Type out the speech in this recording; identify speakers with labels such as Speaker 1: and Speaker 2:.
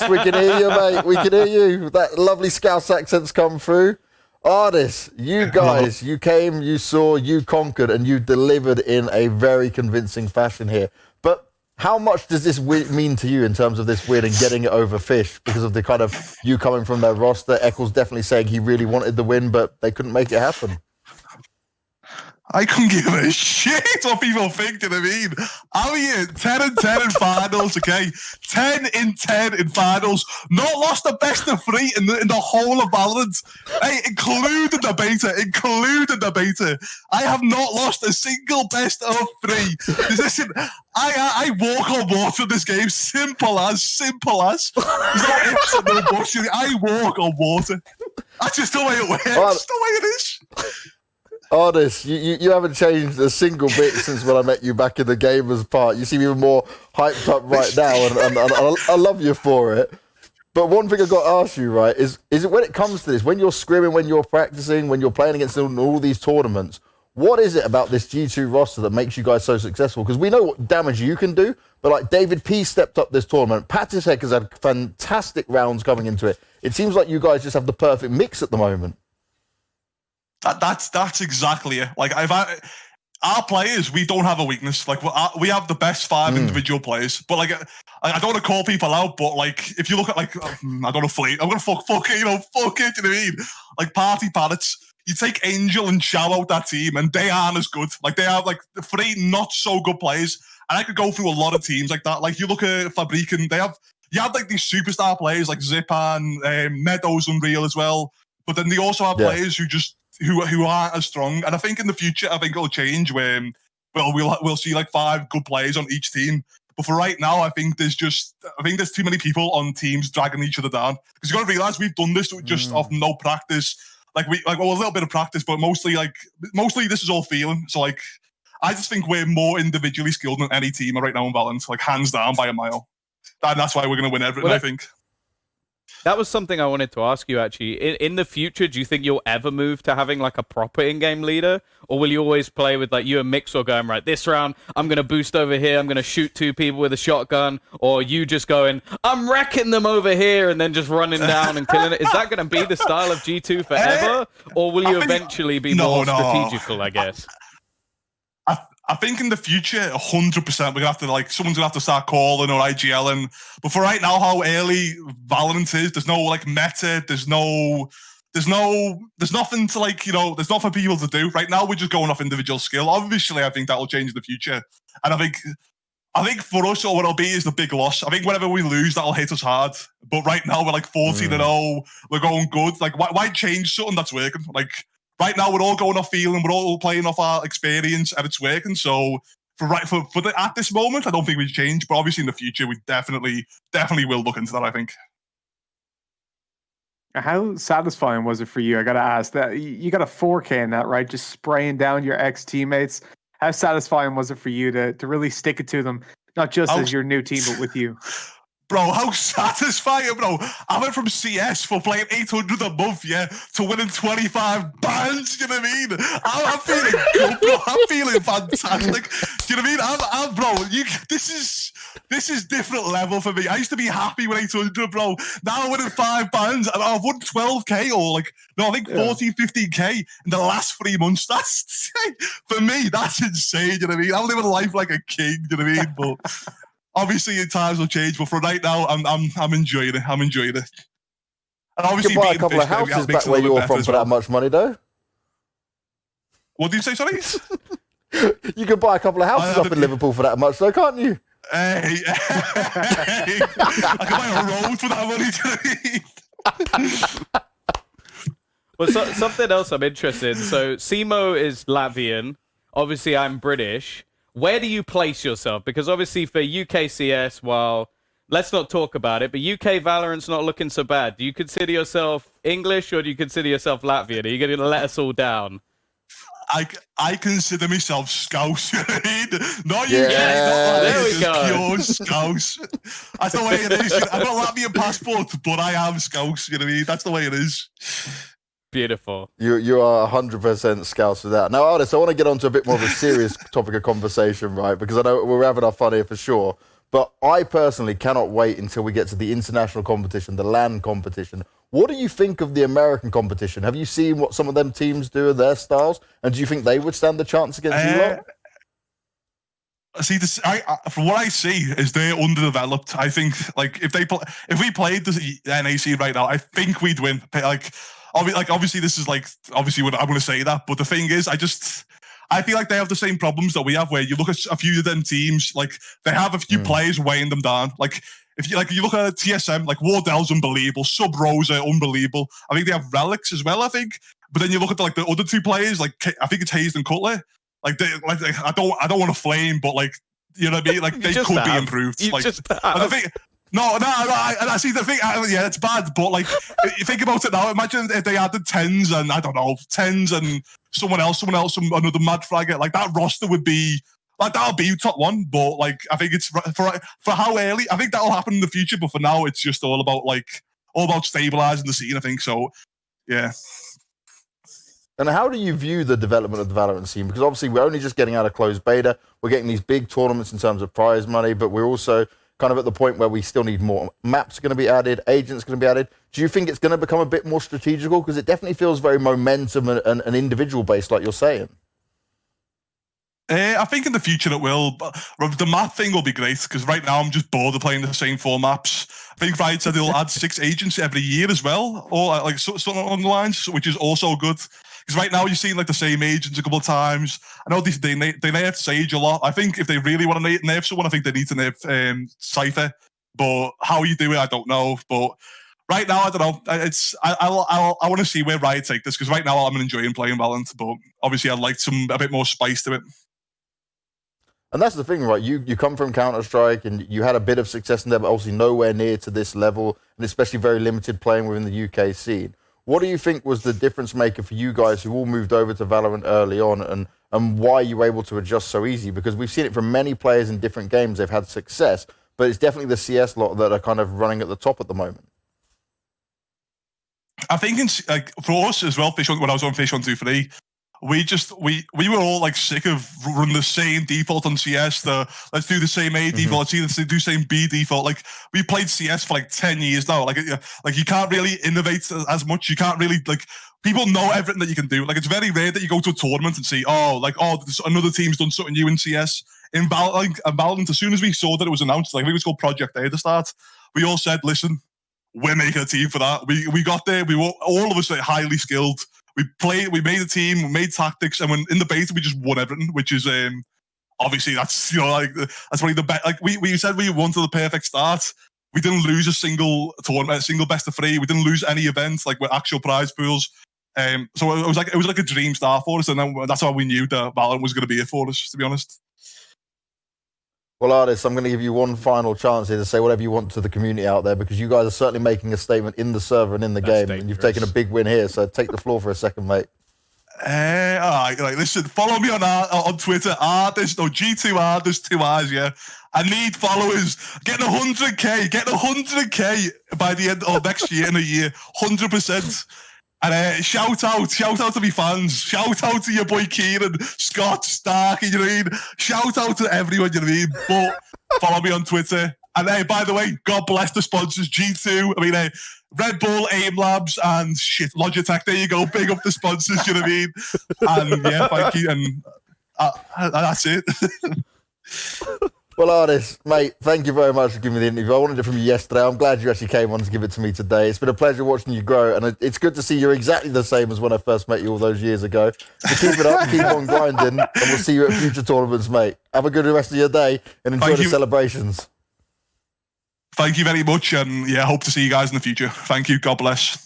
Speaker 1: Yes, we can hear you, mate. We can hear you. That lovely Scouse accent's come through. Ardiis, you guys, you came, you saw, you conquered, and you delivered in a very convincing fashion here. But how much does this mean to you in terms of this win and getting it over Fish? Because of the kind of you coming from their roster, Eccles definitely saying he really wanted the win, but they couldn't make it happen.
Speaker 2: I couldn't give a shit what people think, you know what I mean? I'm here 10-10 in finals, okay? 10-10 in finals. Not lost the best of 3 in the whole of Valorant. Hey, including the beta. I have not lost a single best of 3. Listen, I walk on water in this game. Simple as. There's no ifs and no buts. I walk on water. That's just the way it works. That's the way it is.
Speaker 1: Ardiis, you haven't changed a single bit since when I met you back in the gamers part. You seem even more hyped up right now, and I love you for it. But one thing I've got to ask you, right, is it when it comes to this, when you're scrimming, when you're practicing, when you're playing against all these tournaments, what is it about this G2 roster that makes you guys so successful? Because we know what damage you can do, but like David P stepped up this tournament. Patisek has had fantastic rounds coming into it. It seems like you guys just have the perfect mix at the moment.
Speaker 2: That's exactly it. Like our players, we don't have a weakness. Like we have the best 5 individual players. But like I don't want to call people out, but like if you look at like I don't want to flame. I'm gonna fuck it. You know what I mean? Like Party Parrots. You take Angel and Chow out that team, and they aren't as good. Like they have like 3 not so good players, and I could go through a lot of teams like that. Like you look at Fabrican, you have like these superstar players like Zipan, Meadows, Unreal as well. But then they also have players who aren't as strong. And I think in the future, I think it'll change when we'll see like 5 good players on each team. But for right now, I think there's too many people on teams dragging each other down. Because you got to realize we've done this just off no practice. A little bit of practice, but mostly this is all feeling. So like, I just think we're more individually skilled than any team right now in Valorant, like hands down by a mile. And that's why we're going to win everything, I think.
Speaker 3: That was something I wanted to ask you, actually. In the future, do you think you'll ever move to having, like, a proper in-game leader? Or will you always play with, like, you and Mixwell going, right, this round, I'm going to boost over here, I'm going to shoot 2 people with a shotgun, or you just going, I'm wrecking them over here, and then just running down and killing it? Is that going to be the style of G2 forever? Or will you eventually be more strategical, I guess?
Speaker 2: I think in the future, 100%, we're gonna have to someone's gonna have to start calling or IGLing. But for right now, how early Valorant is, there's no like meta, there's nothing to there's nothing for people to do. Right now, we're just going off individual skill. Obviously, I think that will change in the future. And I think for us, what it'll be is the big loss. I think whenever we lose, that'll hit us hard. But right now, we're like 14-0. We're going good. Like, why change something that's working? Like, right now, we're all going off feeling, we're all playing off our experience, and it's working. So at this moment, I don't think we've changed. But obviously, in the future, we definitely will look into that, I think.
Speaker 4: How satisfying was it for you? I got to ask that you got a 4K in that, right? Just spraying down your ex-teammates. How satisfying was it for you to really stick it to them, not just as your new team, but with you?
Speaker 2: Bro, how satisfying, bro. I went from CS for playing 800 a month, to winning 25 bands, you know what I mean? I'm feeling good, bro. I'm feeling fantastic. Do you know what I mean? Bro, this is different level for me. I used to be happy with 800, bro. Now I'm winning 5 bands, and I've won 12K I think 14, 15K in the last 3 months. That's, for me, that's insane, you know what I mean? I'm living life like a king, you know what I mean? But obviously, times will change, but for right now, I'm enjoying it. I'm enjoying it. And obviously,
Speaker 1: you can buy a couple of houses back where you're from for that much money, though.
Speaker 2: What do you say, sorry?
Speaker 1: You can buy a couple of houses up in Liverpool for that much, though, can't you?
Speaker 2: Hey, I can buy a road for that money.
Speaker 3: Well, something else I'm interested in. So, Simo is Latvian. Obviously, I'm British. Where do you place yourself? Because obviously for UK CS, well, let's not talk about it, but UK Valorant's not looking so bad. Do you consider yourself English or do you consider yourself Latvian? Are you going to let us all down?
Speaker 2: I consider myself Scouse. Not UK, not
Speaker 3: there we go.
Speaker 2: Pure Scouse. That's the way it is. I've got a Latvian passport, but I am Scouse. You know what I mean? That's the way it is.
Speaker 3: Beautiful.
Speaker 1: You are 100% Scouse for that. Now, Ardiis, I want to get on to a bit more of a serious topic of conversation, right? Because I know we're having our fun here for sure. But I personally cannot wait until we get to the international competition, the LAN competition. What do you think of the American competition? Have you seen what some of them teams do in their styles? And do you think they would stand a chance against you lot?
Speaker 2: See, from what I see, is they're underdeveloped. I think, like, if we played the NAC right now, I think we'd win. Like, obviously, this is like, obviously, I'm going to say that, but the thing is, I feel like they have the same problems that we have, where you look at a few of them teams, like they have a few players weighing them down. Like if you look at TSM, like Wardell's unbelievable, Sub Rosa unbelievable. I think they have Relics as well. I think, but then you look at the other two players, like I think it's Hayes and Cutler. Like I don't want to flame, but like you know what I mean. Like they could be improved.
Speaker 3: You
Speaker 2: like
Speaker 3: just
Speaker 2: I think. No, I see the thing. Yeah, it's bad, but like, you think about it now. Imagine if they added tens and I don't know, tens and someone else, another mad fragger. Like that roster would be like that'll be top one. But like, I think it's for how early. I think that'll happen in the future. But for now, it's just all about stabilizing the scene. I think so. Yeah.
Speaker 1: And how do you view the development of the Valorant scene? Because obviously we're only just getting out of closed beta. We're getting these big tournaments in terms of prize money, but we're also kind of at the point where we still need more maps are going to be added, agents going to be added. Do you think it's going to become a bit more strategical? Because it definitely feels very momentum and individual based, like you're saying.
Speaker 2: I think in the future it will. But the map thing will be great because right now I'm just bored of playing the same 4 maps. I think Riot said they'll add 6 agents every year as well, or like something along the lines, which is also good. Because right now you're seeing like the same agents a couple of times. I know they nerf Sage a lot. I think if they really want to nerf someone, I think they need to nerf Cypher. But how you do it, I don't know. But right now, I don't know. I want to see where Riot take this because right now I'm enjoying playing Valorant. But obviously, I'd like a bit more spice to it.
Speaker 1: And that's the thing, right? You come from Counter-Strike and you had a bit of success in there, but obviously nowhere near to this level, and especially very limited playing within the UK scene. What do you think was the difference maker for you guys who all moved over to Valorant early on, and why you were able to adjust so easy? Because we've seen it from many players in different games. They've had success, but it's definitely the CS lot that are kind of running at the top at the moment.
Speaker 2: I think for us as well, when I was on Fish 123, we were all like sick of running the same default on CS. Let's do the same A default. Let's do the same B default. Like we played CS for like 10 years now. Like you can't really innovate as much. You can't really people know everything that you can do. Like it's very rare that you go to a tournament and see another team's done something new in CS. In Valorant, as soon as we saw that it was announced, like I think it was called Project A at the start, we all said, "Listen, we're making a team for that." We got there. We were all of us highly skilled. We made a team, we made tactics, and when in the beta we just won everything, which is obviously that's that's probably the best. Like we said we wanted the perfect start. We didn't lose a single tournament, a single best of 3. We didn't lose any events like with actual prize pools. So it was like a dream start for us, and then that's how we knew that Valorant was going to be it for us, to be honest.
Speaker 1: Well, ardiis, I'm going to give you one final chance here to say whatever you want to the community out there, because you guys are certainly making a statement in the server and in the game, and you've taken a big win here. So take the floor for a second, mate.
Speaker 2: All right, listen, follow me on Twitter, G2 ardiis 2 R's, yeah. I need followers. Getting 100k by the end of next year in a year, 100%. And shout out to me fans. Shout out to your boy Kieran, Scott, Stark, you know what I mean? Shout out to everyone, you know what I mean? But follow me on Twitter. And hey, by the way, God bless the sponsors, G2. I mean, Red Bull, AIM Labs, and Logitech. There you go. Big up the sponsors, you know what I mean? And yeah, thank you. And that's it.
Speaker 1: Well, ardiis, mate, thank you very much for giving me the interview. I wanted it from you yesterday. I'm glad you actually came on to give it to me today. It's been a pleasure watching you grow, and it's good to see you're exactly the same as when I first met you all those years ago. So keep it up, keep on grinding, and we'll see you at future tournaments, mate. Have a good rest of your day, and enjoy the celebrations.
Speaker 2: Thank you very much, and yeah, hope to see you guys in the future. Thank you. God bless.